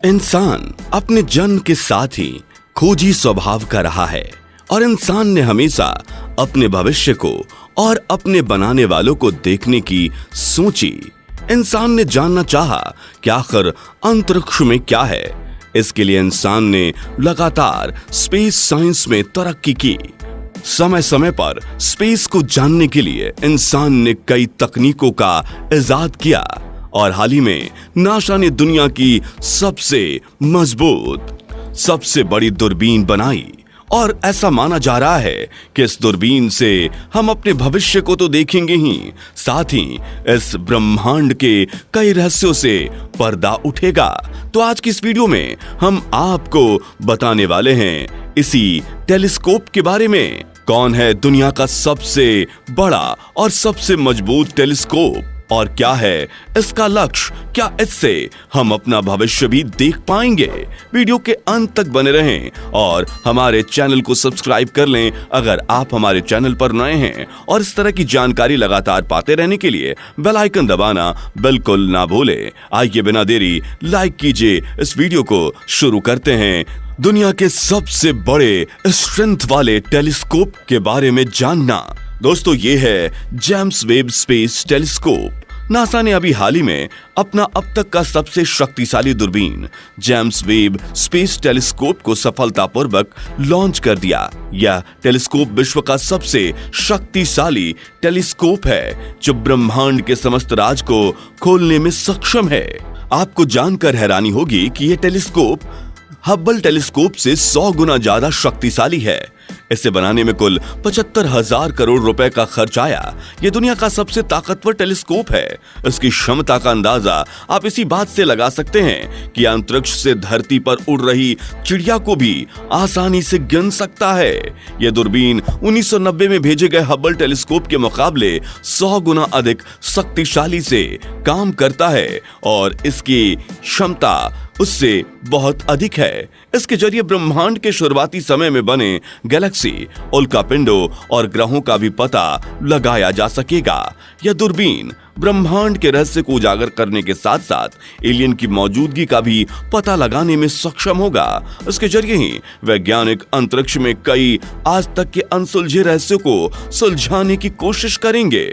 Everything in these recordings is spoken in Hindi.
इंसान अपने जन्म के साथ ही खोजी स्वभाव का रहा है और इंसान ने हमेशा अपने भविष्य को और अपने बनाने वालों को देखने की सोची। इंसान ने जानना चाहा कि आखिर अंतरिक्ष में क्या है। इसके लिए इंसान ने लगातार स्पेस साइंस में तरक्की की। समय समय पर स्पेस को जानने के लिए इंसान ने कई तकनीकों का इजाद किया और हाल ही में नासा ने दुनिया की सबसे मजबूत, सबसे बड़ी दूरबीन बनाई और ऐसा माना जा रहा है कि इस दूरबीन से हम अपने भविष्य को तो देखेंगे ही, साथ ही इस ब्रह्मांड के कई रहस्यों से पर्दा उठेगा। तो आज की इस वीडियो में हम आपको बताने वाले हैं इसी टेलीस्कोप के बारे में। कौन है दुनिया का सबसे बड़ा और सबसे मजबूत टेलीस्कोप और क्या है इसका लक्ष्य, क्या इससे हम अपना भविष्य भी देख पाएंगे। वीडियो के अंत तक बने रहें और हमारे चैनल को सब्सक्राइब कर लें अगर आप हमारे चैनल पर नए हैं, और इस तरह की जानकारी लगातार पाते रहने के लिए बेल आइकन दबाना बिल्कुल ना भूलें। आइए बिना देरी लाइक कीजिए, इस वीडियो को शुरू करते हैं। दुनिया के सबसे बड़े स्ट्रेंथ वाले टेलीस्कोप के बारे में जानना। दोस्तों, ये है James Webb space telescope. NASA ने अभी हाल ही में अपना अब तक का सबसे शक्तिशाली दूरबीन जेम्स वेब स्पेस टेलीस्कोप को सफलतापूर्वक लॉन्च कर दिया। यह टेलीस्कोप विश्व का सबसे शक्तिशाली टेलीस्कोप है जो ब्रह्मांड के समस्त राज को खोलने में सक्षम है। आपको जानकर हैरानी होगी कि यह टेलीस्कोप हब्बल टेलीस्कोप से 100 गुना ज्यादा शक्तिशाली है। इसे बनाने में कुल 75,000 करोड़ रुपए का खर्च आया। यह दुनिया का सबसे ताकतवर टेलीस्कोप है। इसकी क्षमता का अंदाजा आप इसी बात से लगा सकते हैं कि अंतरिक्ष से धरती पर उड़ रही चिड़िया को भी आसानी से गिन सकता है। यह दूरबीन 1990 में भेजे गए हब्बल टेलीस्कोप के मुकाबले 100 गुना अधिक शक्तिशाली से काम करता है और इसकी क्षमता उससे बहुत अधिक है। इसके जरिए ब्रह्मांड के शुरुआती समय में बने गैलेक्सी, उल्कापिंडों और ग्रहों का भी पता लगाया जा सकेगा। यह दूरबीन ब्रह्मांड के रहस्य को उजागर करने के साथ साथ एलियन की मौजूदगी का भी पता लगाने में सक्षम होगा। इसके जरिए ही वैज्ञानिक अंतरिक्ष में कई आज तक के अनसुलझे रहस्यों को सुलझाने की कोशिश करेंगे।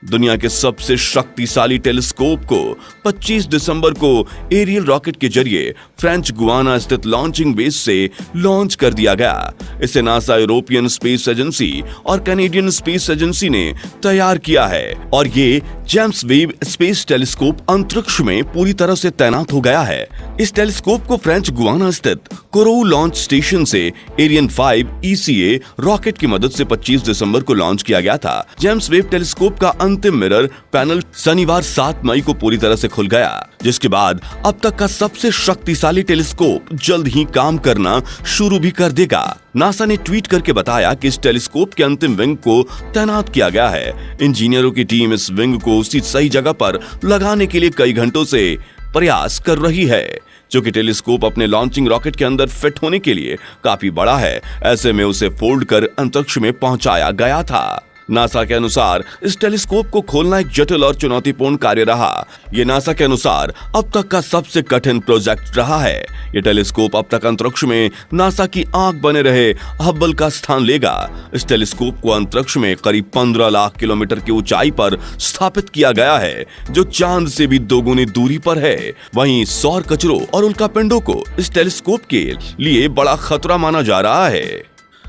दुनिया के सबसे शक्तिशाली टेलीस्कोप को 25 दिसंबर को एरियल रॉकेट के जरिए फ्रेंच गुआना स्थित लॉन्चिंग बेस से लॉन्च कर दिया गया। इसे नासा, यूरोपियन स्पेस एजेंसी और कैनेडियन स्पेस एजेंसी ने तैयार किया है और ये जेम्स वेब स्पेस टेलीस्कोप अंतरिक्ष में पूरी तरह से तैनात हो गया है। इस टेलीस्कोप को फ्रेंच गुआना स्थित कोरोउ लॉन्च स्टेशन से एरियन 5 ECA रॉकेट की मदद से 25 दिसंबर को लॉन्च किया गया था। जेम्स वेब टेलीस्कोप का अंतिम मिरर पैनल शनिवार 7 मई को पूरी तरह से खुल गया, जिसके बाद अब तक का सबसे शक्तिशाली टेलीस्कोप जल्द ही काम करना शुरू भी कर देगा। नासा ने ट्वीट करके बताया कि इस टेलीस्कोप के अंतिम विंग को तैनात किया गया है। इंजीनियरों की टीम इस विंग को उसी सही जगह पर लगाने के लिए कई घंटों से प्रयास कर रही है, जो कि टेलीस्कोप अपने लॉन्चिंग रॉकेट के अंदर फिट होने के लिए काफी बड़ा है। ऐसे में उसे फोल्ड कर अंतरिक्ष में पहुंचाया गया था। नासा के अनुसार इस टेलीस्कोप को खोलना एक जटिल और चुनौतीपूर्ण कार्य रहा। ये नासा के अनुसार अब तक का सबसे कठिन प्रोजेक्ट रहा है। ये टेलीस्कोप अब तक अंतरिक्ष में नासा की आंख बने रहे हब्बल का स्थान लेगा। इस टेलीस्कोप को अंतरिक्ष में करीब 15 लाख किलोमीटर की ऊंचाई पर स्थापित किया गया है, जो चांद से भी दोगुनी दूरी पर है। वहीं सौर कचरों और उल्कापिंडों को इस टेलीस्कोप के लिए बड़ा खतरा माना जा रहा है।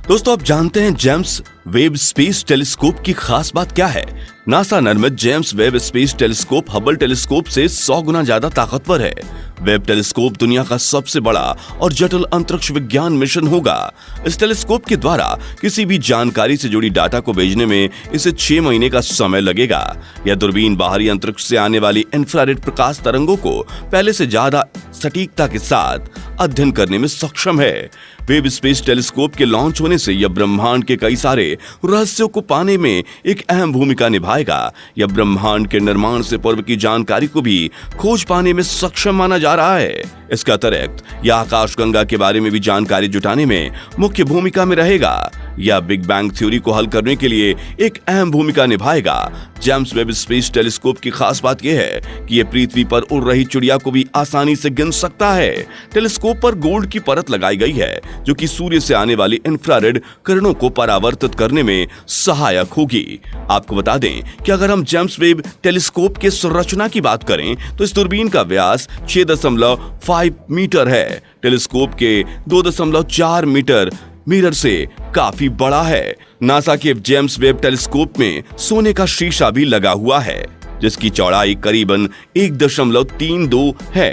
दोस्तों, आप जानते हैं जेम्स वेब स्पेस टेलीस्कोप की खास बात क्या है? नासा निर्मित James Webb space telescope Hubble telescope से 100 गुना ज्यादा ताकतवर है। वेब टेलीस्कोप दुनिया का सबसे बड़ा और जटिल अंतरिक्ष विज्ञान मिशन होगा। इस टेलीस्कोप के द्वारा किसी भी जानकारी से जुड़ी डाटा को भेजने में इसे 6 महीने का समय लगेगा। यह दूरबीन बाहरी अंतरिक्ष से आने वाली इंफ्रारेड प्रकाश तरंगों को पहले से ज्यादा सटीकता के साथ अध्ययन करने में सक्षम है। वेब स्पेस टेलीस्कोप के लॉन्च होने से यह ब्रह्मांड के कई सारे रहस्यों को पाने में एक अहम भूमिका निभाएगा। यह ब्रह्मांड के निर्माण से पूर्व की जानकारी को भी खोज पाने में सक्षम माना जा रहा है। इसके अतिरिक्त यह आकाशगंगा के बारे में भी जानकारी जुटाने में मुख्य भूमिका में रहेगा। यह बिग बैंग थ्योरी को हल करने के लिए एक अहम भूमिका निभाएगा। जेम्स वेब स्पेस टेलीस्कोप की खास बात यह है कि यह पृथ्वी पर उड़ रही चिड़िया को भी आसानी से गिन सकता है। टेलीस्कोप पर गोल्ड की परत लगाई गई है जो कि सूर्य से आने वाली इंफ्रारेड किरणों को परावर्तित करने में सहायक होगी। आपको बता दें कि अगर हम जेम्स वेब टेलीस्कोप के संरचना की बात करें तो इस दूरबीन का व्यास 6.5 मीटर है। टेलीस्कोप के 2.4 मीटर मिरर से काफी बड़ा है। नासा के जेम्स वेब टेलीस्कोप में सोने का शीशा भी लगा हुआ है जिसकी चौड़ाई करीबन 1.32 है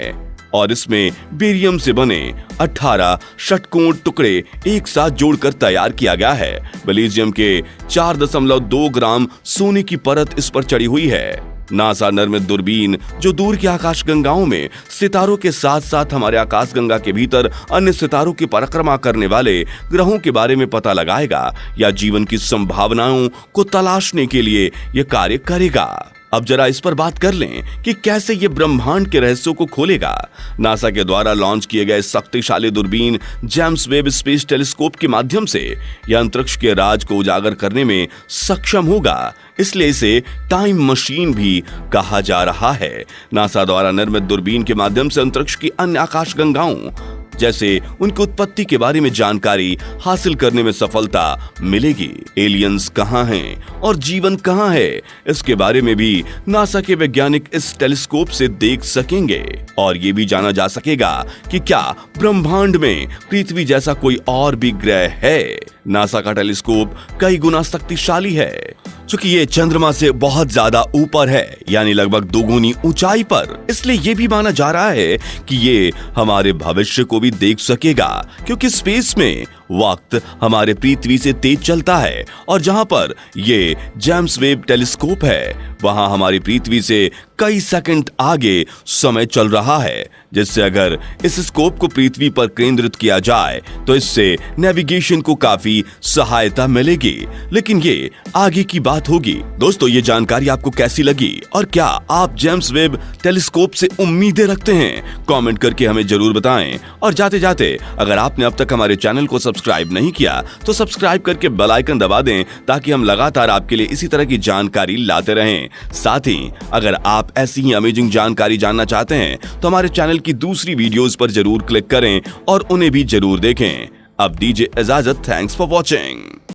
और इसमें बेरियम से बने 18 षटकोण टुकड़े एक साथ जोड़कर तैयार किया गया है। बेलिजियम के 4.2 ग्राम सोने की परत इस पर चढ़ी हुई है। नासा निर्मित दूरबीन जो दूर की आकाशगंगाओं में सितारों के साथ साथ हमारे आकाशगंगा के भीतर अन्य सितारों की परिक्रमा करने वाले ग्रहों के बारे में पता लगाएगा या जीवन की संभावनाओं को तलाशने के लिए यह कार्य करेगा। अब जरा इस पर बात कर लें कि कैसे ये ब्रह्मांड के रहस्यों को खोलेगा। नासा के द्वारा लॉन्च किए गए शक्तिशाली दूरबीन जेम्स वेब स्पेस टेलीस्कोप के माध्यम से यह अंतरिक्ष के राज को उजागर करने में सक्षम होगा, इसलिए इसे टाइम मशीन भी कहा जा रहा है। नासा द्वारा निर्मित दूरबीन के माध्यम से अंतरिक्ष की अन्य आकाशगंगाओं जैसे उनकी उत्पत्ति के बारे में जानकारी हासिल करने में सफलता मिलेगी। एलियंस कहां हैं और जीवन कहां है, इसके बारे में भी नासा के वैज्ञानिक इस टेलीस्कोप से देख सकेंगे और ये भी जाना जा सकेगा कि क्या ब्रह्मांड में पृथ्वी जैसा कोई और भी ग्रह है। नासा का टेलीस्कोप कई गुना शक्तिशाली है क्योंकि ये चंद्रमा से बहुत ज्यादा ऊपर है, यानी लगभग 2 गुनी ऊंचाई पर। इसलिए ये भी माना जा रहा है कि ये हमारे भविष्य को भी देख सकेगा क्योंकि स्पेस में वक्त हमारे पृथ्वी से तेज चलता है और जहां पर ये जेम्स वेब टेलीस्कोप है वहां हमारी पृथ्वी से कई सेकंड आगे समय चल रहा है, जिससे अगर इस स्कोप को पृथ्वी पर केंद्रित किया जाए तो इससे नेविगेशन को काफी सहायता मिलेगी। लेकिन ये आगे की बात होगी। दोस्तों, ये जानकारी आपको कैसी लगी और क्या आप जेम्स वेब टेलीस्कोप से उम्मीदें रखते हैं? कमेंट करके हमें जरूर बताएं। और जाते जाते अगर आपने अब तक हमारे चैनल को सब्सक्राइब नहीं किया तो सब्सक्राइब करके बेल आइकन दबा दें ताकि हम लगातार आपके लिए इसी तरह की जानकारी लाते रहें। साथ ही अगर आप ऐसी ही अमेजिंग जानकारी जानना चाहते हैं तो हमारे चैनल की दूसरी वीडियोस पर जरूर क्लिक करें और उन्हें भी जरूर देखें। अब दीजिए इजाजत। Thanks for watching.